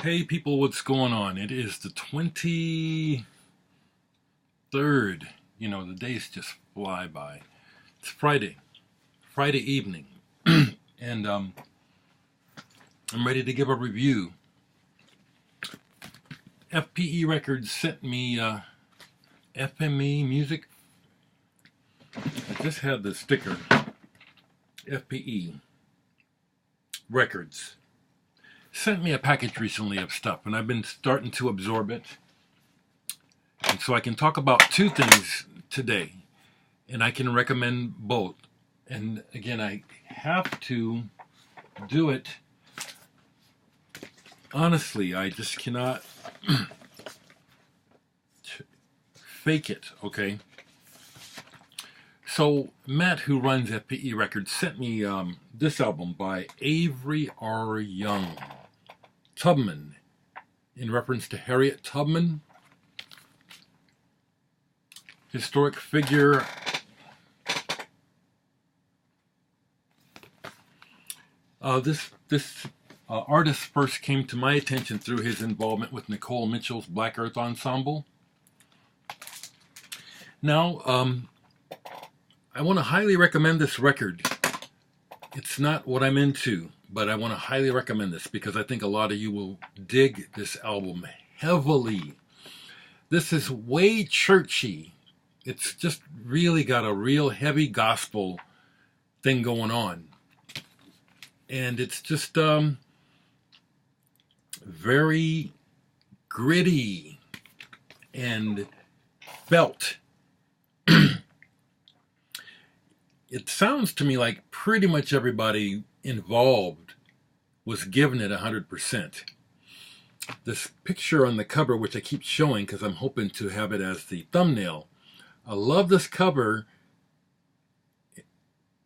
Hey people, what's going on? It is the 23rd. The days just fly by. It's Friday evening. And I'm ready to give a review. FPE Records sent me FME music. I just had the sticker. FPE Records sent me a package recently of stuff, and I've been starting to absorb it. And so I can talk about two things today, and I can recommend both. And again, I have to do it honestly. I just cannot fake it, okay? So Matt, who runs FPE Records, sent me this album by Avery R. Young, Tubman, in reference to Harriet Tubman, historic figure. This artist first came to my attention through his involvement with Nicole Mitchell's Black Earth Ensemble. Now, I want to highly recommend this record. It's not what I'm into, but I want to highly recommend this because I think a lot of you will dig this album heavily. This is way churchy. It's just really got a real heavy gospel thing going on. And it's just very gritty and felt. It sounds to me like pretty much everybody involved was giving it 100%. This picture on the cover, which I keep showing because I'm hoping to have it as the thumbnail. I love this cover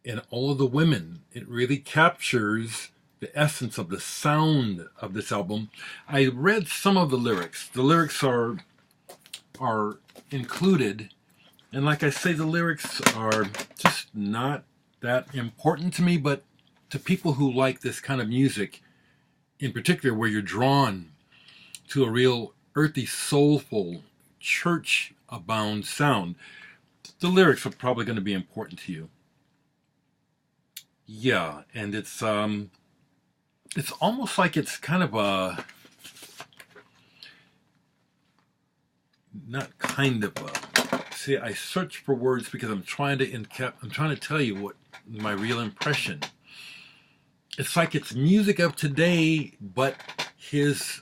and all of the women. It really captures the essence of the sound of this album. I read some of the lyrics. The lyrics are included. And like I say, the lyrics are just not that important to me, but to people who like this kind of music, in particular, where you're drawn to a real earthy, soulful, church-abound sound, the lyrics are probably going to be important to you. Yeah, and it's almost like it's kind of a, not kind of a, see, I search for words because I'm trying to tell you what my real impression. It's like it's music of today, but his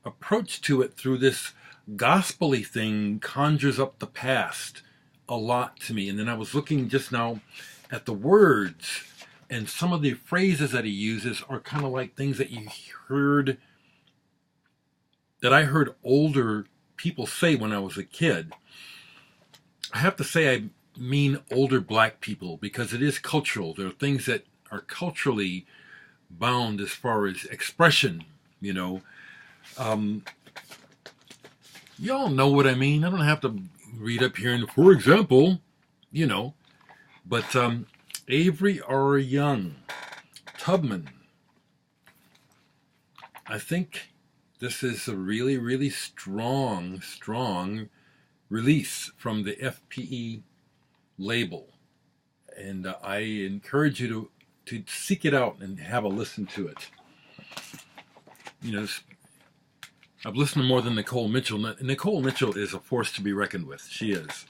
approach to it through this gospel-y thing conjures up the past a lot to me. And then I was looking just now at the words, and some of the phrases that he uses are kind of like things that I heard older people say when I was a kid. I have to say I mean older black people because it is cultural. There are things that are culturally bound as far as expression, Y'all know what I mean. I don't have to read up here and, for example, But Avery R. Young, Tubman. I think this is a really, really strong release from the FPE label. And I encourage you to seek it out and have a listen to it. I've listened to more than Nicole Mitchell. Nicole Mitchell is a force to be reckoned with. She is.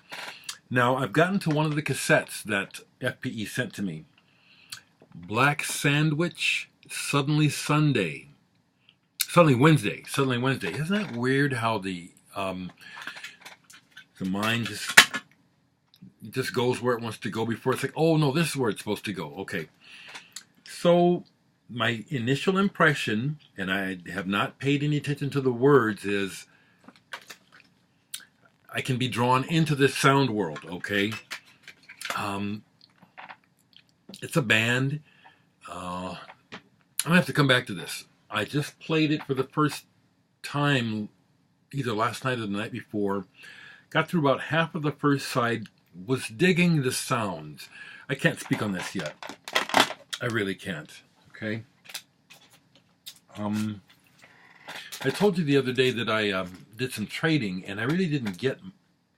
Now, I've gotten to one of the cassettes that FPE sent to me. Black Sandwich, Suddenly Wednesday. Isn't that weird how the mind just goes where it wants to go before it's like, oh no, this is where it's supposed to go. Okay. So my initial impression, and I have not paid any attention to the words, is I can be drawn into this sound world, okay? It's a band. I'm gonna have to come back to this. I just played it for the first time either last night or the night before. Got through about half of the first side, was digging the sounds. I can't speak on this yet. I really can't, okay? I told you the other day that I did some trading, and I really didn't get.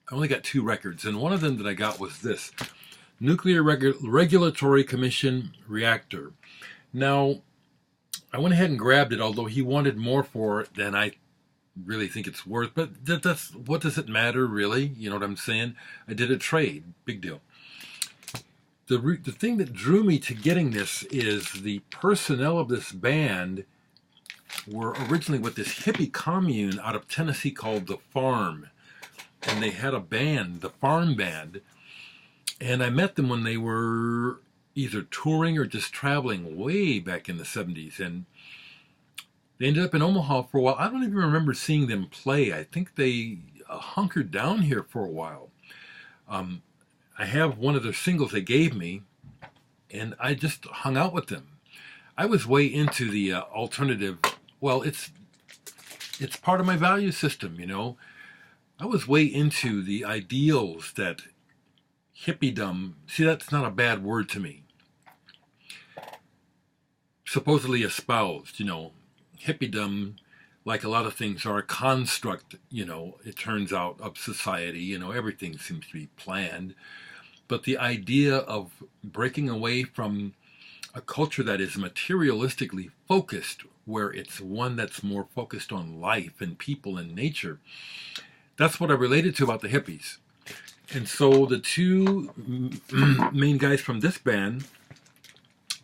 I only got 2 records, and one of them that I got was this Nuclear Regulatory Commission Reactor. Now, I went ahead and grabbed it, although he wanted more for it than I really think it's worth. But that's what does it matter, really? You know what I'm saying? I did a trade, big deal. The thing that drew me to getting this is the personnel of this band were originally with this hippie commune out of Tennessee called The Farm. And they had a band, the Farm Band. And I met them when they were either touring or just traveling way back in the 70s. And they ended up in Omaha for a while. I don't even remember seeing them play. I think they hunkered down here for a while. I have one of their singles they gave me, and I just hung out with them. I was way into the alternative. Well, it's part of my value system, you know. I was way into the ideals that hippiedom, see, that's not a bad word to me, supposedly espoused, you know. Hippiedom, like a lot of things, are a construct, you know, it turns out, of society. You know, everything seems to be planned. But the idea of breaking away from a culture that is materialistically focused, where it's one that's more focused on life and people and nature, that's what I related to about the hippies. And so the 2 main guys from this band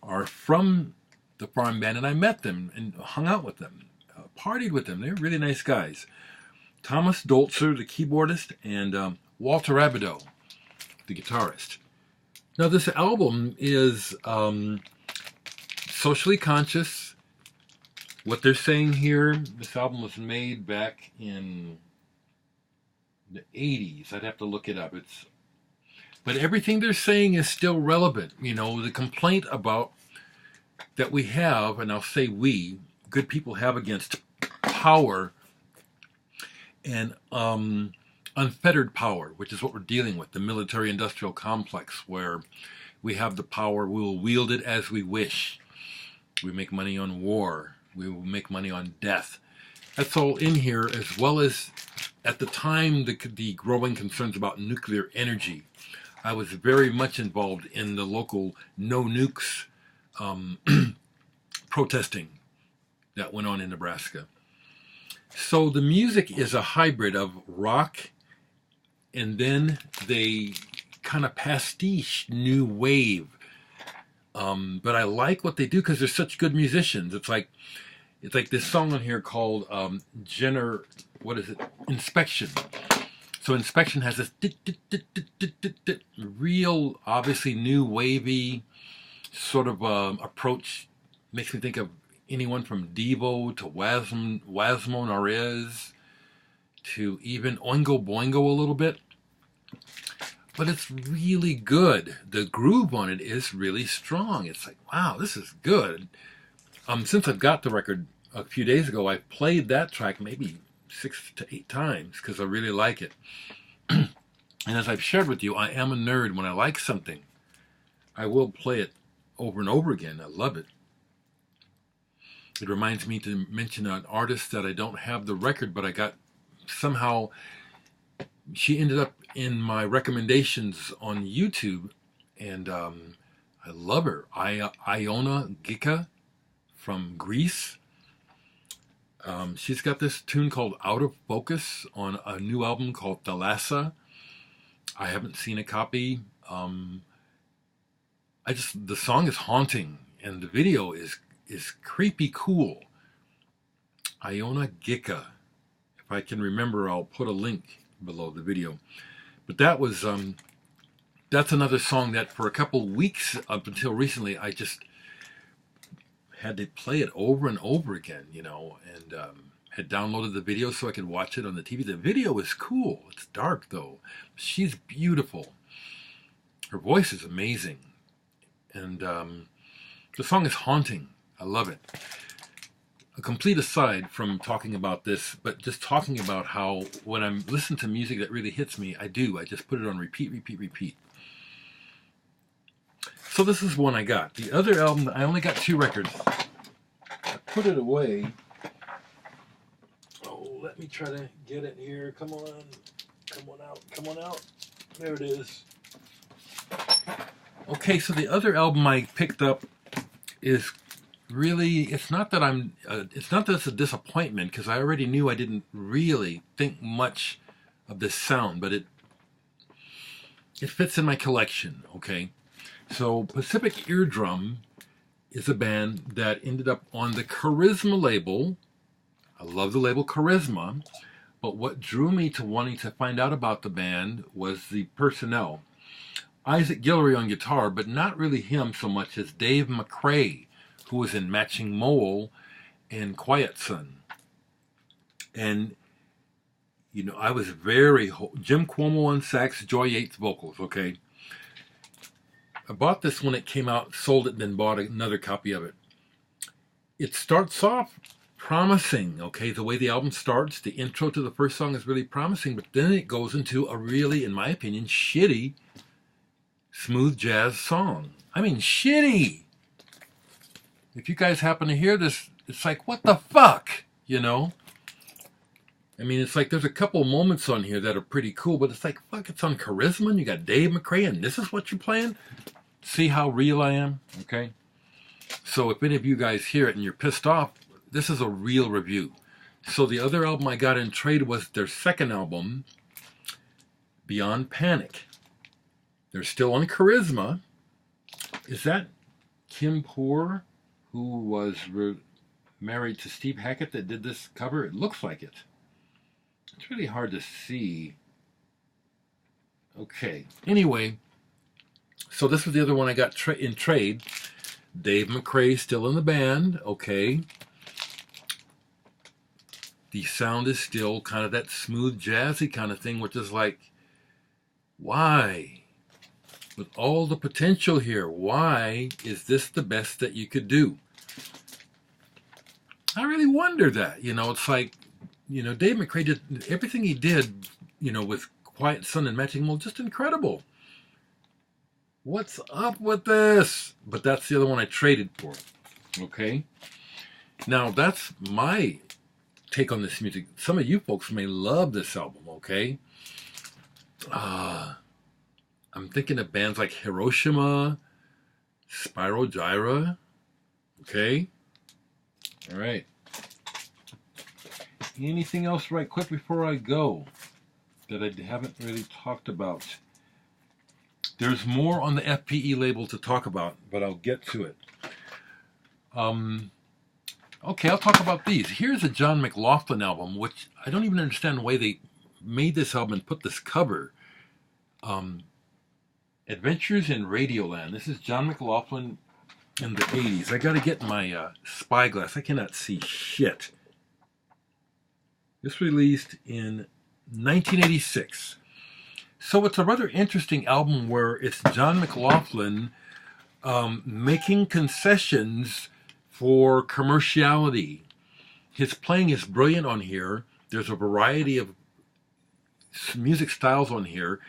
are from the Farm Band, and I met them and hung out with them, partied with them. They're really nice guys. Thomas Dolzer, the keyboardist, and Walter Abido, the guitarist. Now, this album is socially conscious. What they're saying here, this album was made back in the 80s. I'd have to look it up. But everything they're saying is still relevant. You know, the complaint about that we have, and I'll say we, good people have against power and unfettered power, which is what we're dealing with, the military-industrial complex, where we have the power, we will wield it as we wish. We make money on war. We will make money on death. That's all in here, as well as, at the time, the growing concerns about nuclear energy. I was very much involved in the local no nukes protesting that went on in Nebraska. So the music is a hybrid of rock, and then they kind of pastiche new wave. But I like what they do because they're such good musicians. It's like this song on here called Inspection. So Inspection has this real, obviously new wavy sort of approach. Makes me think of anyone from Devo to Wasmo Narez to even Oingo Boingo a little bit. But it's really good. The groove on it is really strong. It's like, wow, this is good. Since I've got the record a few days ago, I've played that track maybe 6 to 8 times because I really like it. And as I've shared with you, I am a nerd. When I like something, I will play it over and over again. I love it. It reminds me to mention an artist that I don't have the record, but I got somehow, she ended up in my recommendations on YouTube, and I love her. Iona Gika from Greece. She's got this tune called Out of Focus on a new album called Thalassa. I haven't seen a copy. The song is haunting, and the video is creepy cool. Iona Gika. If I can remember, I'll put a link below the video. But that's another song that for a couple weeks up until recently, I just had to play it over and over again, you know, and had downloaded the video so I could watch it on the TV. The video is cool. It's dark, though. She's beautiful. Her voice is amazing. And the song is haunting. I love it. A complete aside from talking about this, but just talking about how when I'm listening to music that really hits me, I just put it on repeat. So this is one I got. The other album, I only got 2 records. I put it away let me try to get it here. Come on out, come on out. There it is. Okay, so the other album I picked up is really, it's not that it's a disappointment, because I already knew I didn't really think much of this sound, but it fits in my collection, okay? So Pacific Eardrum is a band that ended up on the Charisma label. I love the label Charisma, but what drew me to wanting to find out about the band was the personnel. Isaac Guillory on guitar, but not really him so much as Dave McCrae, who was in Matching Mole and Quiet Sun. And, you know, I was Jim Cuomo on sax, Joy Yates vocals, okay? I bought this when it came out, sold it, then bought another copy of it. It starts off promising, okay? The way the album starts, the intro to the first song is really promising, but then it goes into a really, in my opinion, shitty smooth jazz song. I mean, shitty. If you guys happen to hear this, it's like, what the fuck? You know? I mean, it's like there's a couple moments on here that are pretty cool, but it's like, fuck, it's on Charisma, and you got Dave McCrae, and this is what you're playing? See how real I am? Okay? So if any of you guys hear it and you're pissed off, this is a real review. So the other album I got in trade was their second album, Beyond Panic. They're still on Charisma. Is that Kim Poor, who was married to Steve Hackett, that did this cover? It looks like it. It's really hard to see. Okay. Anyway, so this was the other one I got in trade. Dave McCrae still in the band. Okay. The sound is still kind of that smooth jazzy kind of thing, which is like, why? With all the potential here, why is this the best that you could do? I really wonder that. You know, it's like, you know, Dave McCrae did everything he did, you know, with Quiet Sun and Matching Mole, just incredible. What's up with this? But that's the other one I traded for. Okay? Now, that's my take on this music. Some of you folks may love this album, okay? I'm thinking of bands like Hiroshima, Spyro Gyra. Okay? All right. Anything else right quick before I go that I haven't really talked about? There's more on the FPE label to talk about, but I'll get to it. Okay, I'll talk about these. Here's a John McLaughlin album, which I don't even understand why they made this album and put this cover. Adventures in Radioland. This is John McLaughlin in the 80s. I got to get my spyglass. I cannot see shit. This released in 1986. So it's a rather interesting album where it's John McLaughlin making concessions for commerciality. His playing is brilliant on here. There's a variety of music styles on here.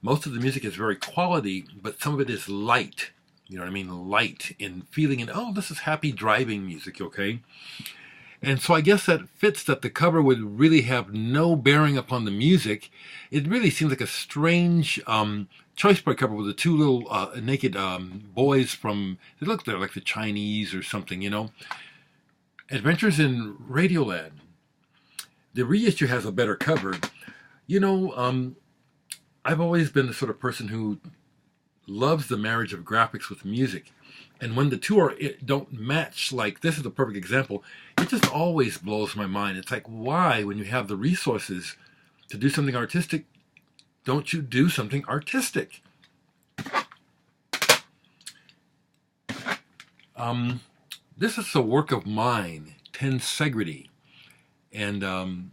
Most of the music is very quality, but some of it is light. You know what I mean? Light in feeling, and oh, this is happy driving music, okay? And so I guess that fits that the cover would really have no bearing upon the music. It really seems like a strange choice boy cover with the two little naked boys from, they look like the Chinese or something, you know? Adventures in Radioland. The reissue has a better cover. You know, I've always been the sort of person who loves the marriage of graphics with music. And when the two don't match, like this is a perfect example, it just always blows my mind. It's like, why, when you have the resources to do something artistic, don't you do something artistic? This is a work of mine, Tensegrity. And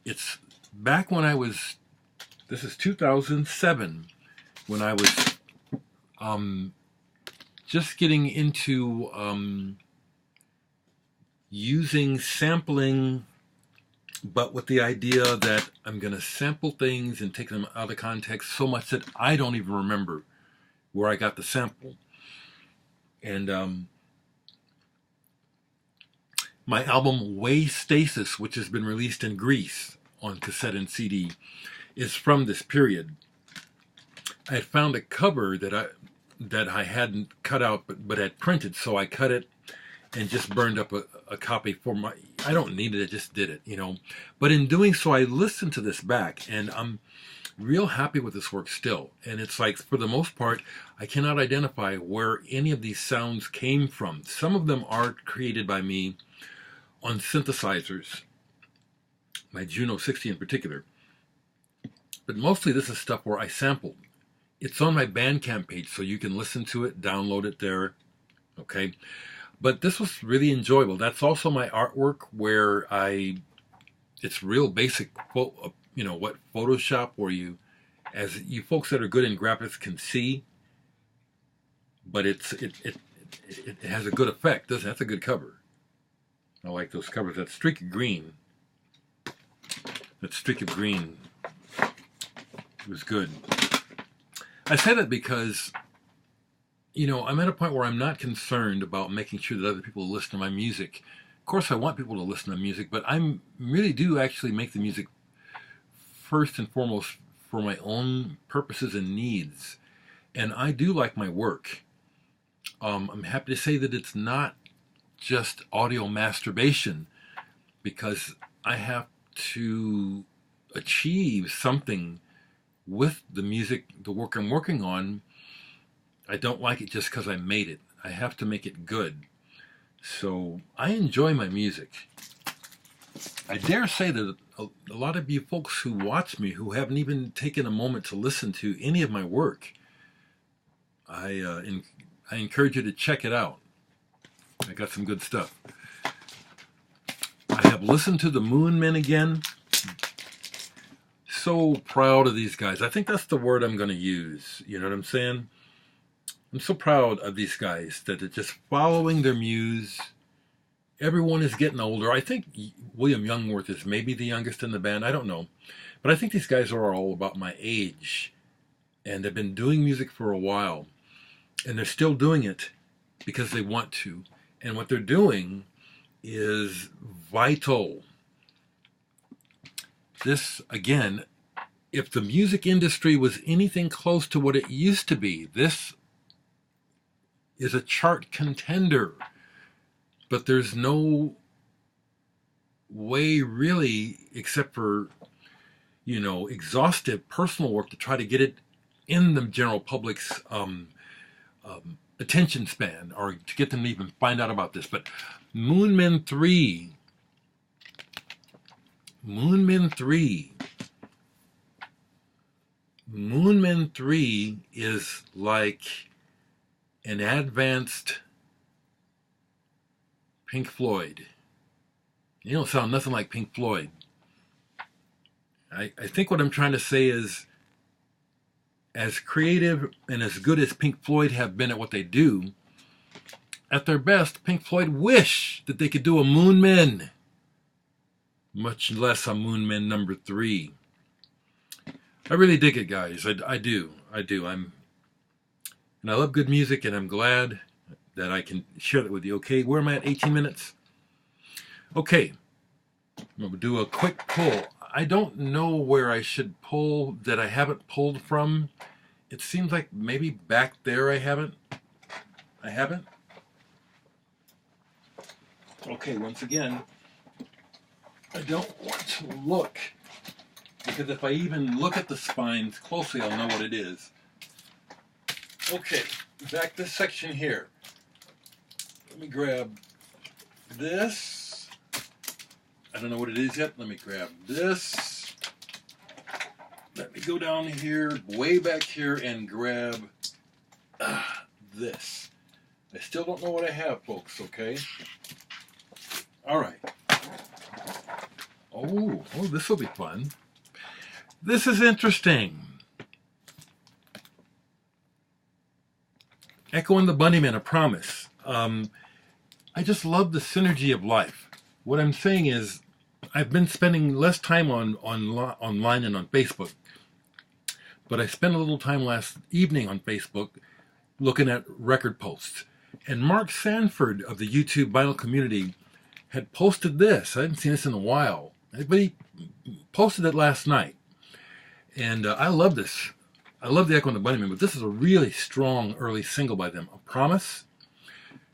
it's back when I was, this is 2007, when I was just getting into using sampling, but with the idea that I'm going to sample things and take them out of context so much that I don't even remember where I got the sample. And My album Way Stasis, which has been released in Greece on cassette and CD, is from this period. I had found a cover that I hadn't cut out but had printed, so I cut it and just burned up a copy for my... I don't need it, I just did it, you know. But in doing so, I listened to this back, and I'm real happy with this work still. And it's like, for the most part, I cannot identify where any of these sounds came from. Some of them are created by me on synthesizers, my Juno 60 in particular. But mostly this is stuff where I sampled. It's on my Bandcamp page, so you can listen to it, download it there, okay? But this was really enjoyable. That's also my artwork where it's real basic, you know, what Photoshop, where you, as you folks that are good in graphics can see, but it has a good effect, doesn't it? That's a good cover. I like those covers. That streak of green, was good. I say that because, you know, I'm at a point where I'm not concerned about making sure that other people listen to my music. Of course, I want people to listen to music, but I really do actually make the music first and foremost for my own purposes and needs. And I do like my work. I'm happy to say that it's not just audio masturbation, because I have to achieve something with the music, the work I'm working on. I don't like it just because I made it. I have to make it good. So I enjoy my music. I dare say that a lot of you folks who watch me, who haven't even taken a moment to listen to any of my work, I encourage you to check it out. I got some good stuff. I have listened to the Bunnymen again. So proud of these guys. I think that's the word I'm going to use. You know what I'm saying? I'm so proud of these guys that are just following their muse. Everyone is getting older. I think William Youngworth is maybe the youngest in the band. I don't know. But I think these guys are all about my age. And they've been doing music for a while. And they're still doing it because they want to. And what they're doing is vital. This, again, if the music industry was anything close to what it used to be, this is a chart contender. But there's no way really, except for, you know, exhaustive personal work to try to get it in the general public's attention span, or to get them to even find out about this. But Bunnymen 3 is like an advanced Pink Floyd. You don't sound nothing like Pink Floyd. I think what I'm trying to say is, as creative and as good as Pink Floyd have been at what they do, at their best, Pink Floyd wish that they could do a Bunnymen, much less a Bunnymen number 3. I really dig it, guys. I do. And I love good music, and I'm glad that I can share that with you. Okay, where am I at? 18 minutes? Okay, I'm going to do a quick pull. I don't know where I should pull that I haven't pulled from. It seems like maybe back there I haven't. Okay, once again, I don't want to look, because if I even look at the spines closely, I'll know what it is. Okay, back this section here. Let me grab this. I don't know what it is yet. Let me grab this. Let me go down here, way back here, and grab this. I still don't know what I have, folks, okay? All right. Oh, this will be fun. This is interesting. Echoing the Bunnymen, a promise. I just love the synergy of life. What I'm saying is, I've been spending less time online and on Facebook, but I spent a little time last evening on Facebook looking at record posts. And Mark Sanford of the YouTube vinyl community had posted this. I hadn't seen this in a while, but he posted it last night. And I love this. I love the Echo and the Bunnymen, but this is a really strong early single by them, A Promise.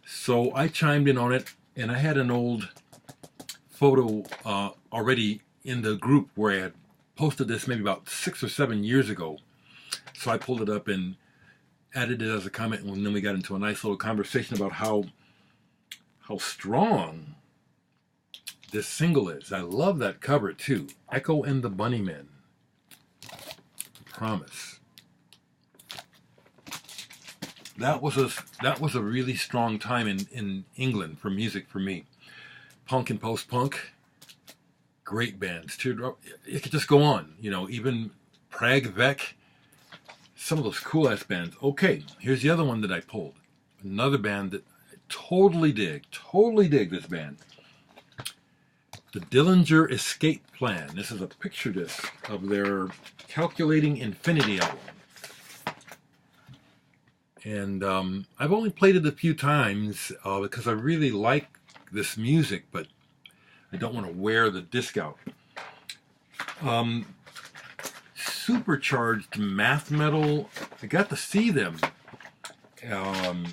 So I chimed in on it, and I had an old photo already in the group where I had posted this maybe about 6 or 7 years ago. So I pulled it up and added it as a comment, and then we got into a nice little conversation about how strong this single is. I love that cover too. Echo and the Bunnymen. Promise. That was a really strong time in England for music for me. Punk and post-punk, great bands. Teardrop, it could just go on. You know, even Prague Vec, some of those cool-ass bands. Okay, here's the other one that I pulled. Another band that I totally dig this band. The Dillinger Escape Plan. This is a picture disc of their Calculating Infinity album. And I've only played it a few times because I really like this music, but I don't want to wear the disc out. Supercharged math metal. I got to see them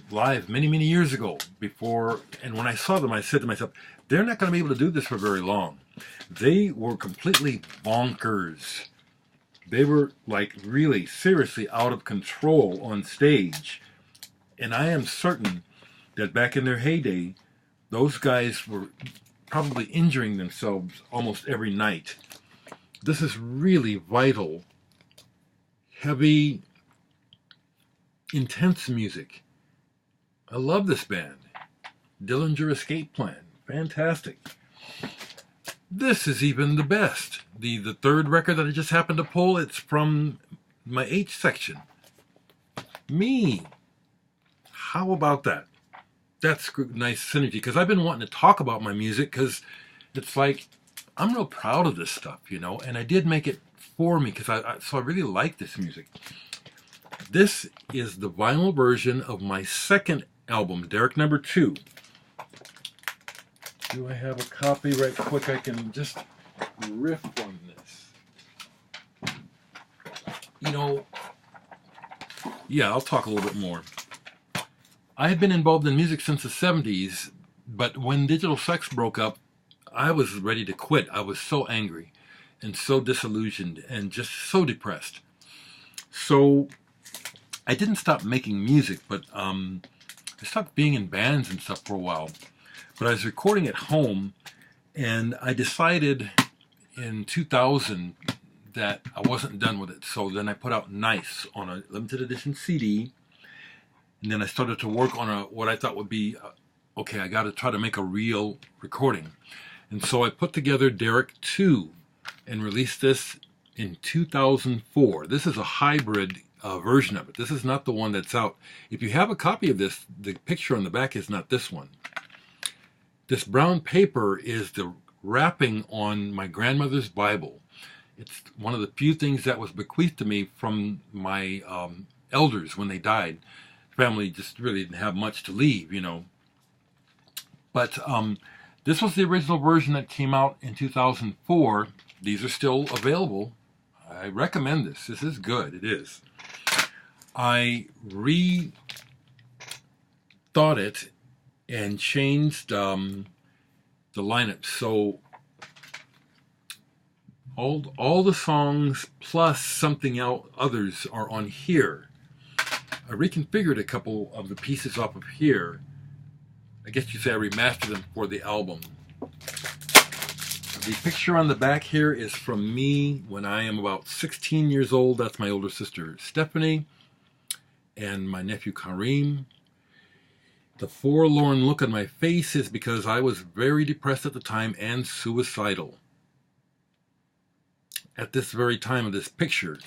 live many years ago before, and when I saw them I said to myself, they're not going to be able to do this for very long. They were completely bonkers. They were like really seriously out of control on stage, and I am certain that back in their heyday those guys were probably injuring themselves almost every night. This is really vital, heavy, intense music. I love this band. Dillinger Escape Plan. Fantastic. This is even the best. The third record that I just happened to pull, it's from my H section. Me. How about that? That's nice synergy, because I've been wanting to talk about my music, because it's like, I'm real proud of this stuff, you know, and I did make it for me, because I really like this music. This is the vinyl version of my second album, Dereck number 2. Do I have a copy right quick? I can just riff on this. You know, yeah, I'll talk a little bit more. I had been involved in music since the 70s, but when Digital Sex broke up, I was ready to quit. I was so angry and so disillusioned and just so depressed. So I didn't stop making music, but I stopped being in bands and stuff for a while. But I was recording at home, and I decided in 2000 that I wasn't done with it. So then I put out Nice on a limited edition CD, and then I started to work on what I thought would be, okay, I got to try to make a real recording. And so I put together Dereck 2 and released this in 2004. This is a hybrid version of it. This is not the one that's out. If you have a copy of this, the picture on the back is not this one. This brown paper is the wrapping on my grandmother's Bible. It's one of the few things that was bequeathed to me from my elders when they died. Family just really didn't have much to leave, you know. But this was the original version that came out in 2004. These are still available. I recommend this. This is good. It is. I rethought it and changed the lineup. So all the songs plus something else, others are on here. I reconfigured a couple of the pieces off of here. I guess you say I remastered them for the album. The picture on the back here is from me when I am about 16 years old. That's my older sister Stephanie and my nephew Kareem. The forlorn look on my face is because I was very depressed at the time and suicidal. At this very time of this picture,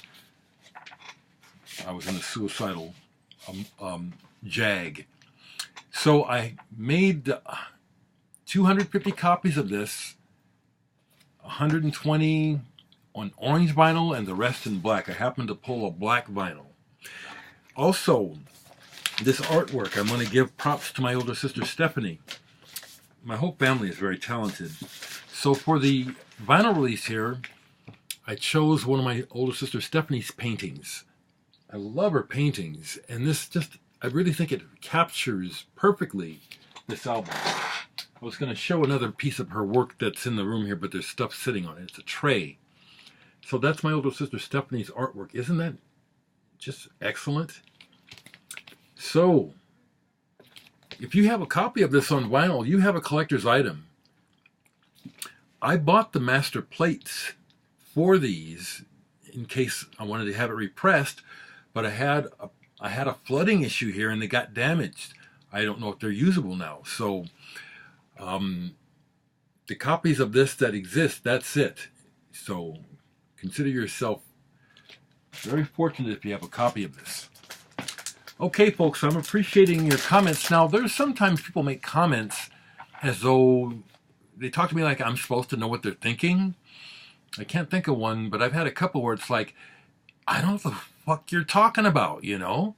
I was in a suicidal jag. So I made 250 copies of this, 120 on orange vinyl and the rest in black. I happened to pull a black vinyl. Also, this artwork, I'm going to give props to my older sister Stephanie. my whole family is very talented. So for the vinyl release here, I chose one of my older sister Stephanie's paintings. I love her paintings, and this just, I really think it captures perfectly this album. I was going to show another piece of her work that's in the room here, but there's stuff sitting on it. It's a tray. So that's my older sister Stephanie's artwork. Isn't that just excellent? So, if you have a copy of this on vinyl, you have a collector's item. I bought the master plates for these in case I wanted to have it repressed, but I had a flooding issue here and they got damaged. I don't know if they're usable now. So the copies of this that exist, that's it. So consider yourself very fortunate if you have a copy of this. Okay, folks, I'm appreciating your comments. Now, there's sometimes people make comments as though they talk to me like I'm supposed to know what they're thinking. I can't think of one, but I've had a couple where it's like, I don't know what the fuck you're talking about, you know?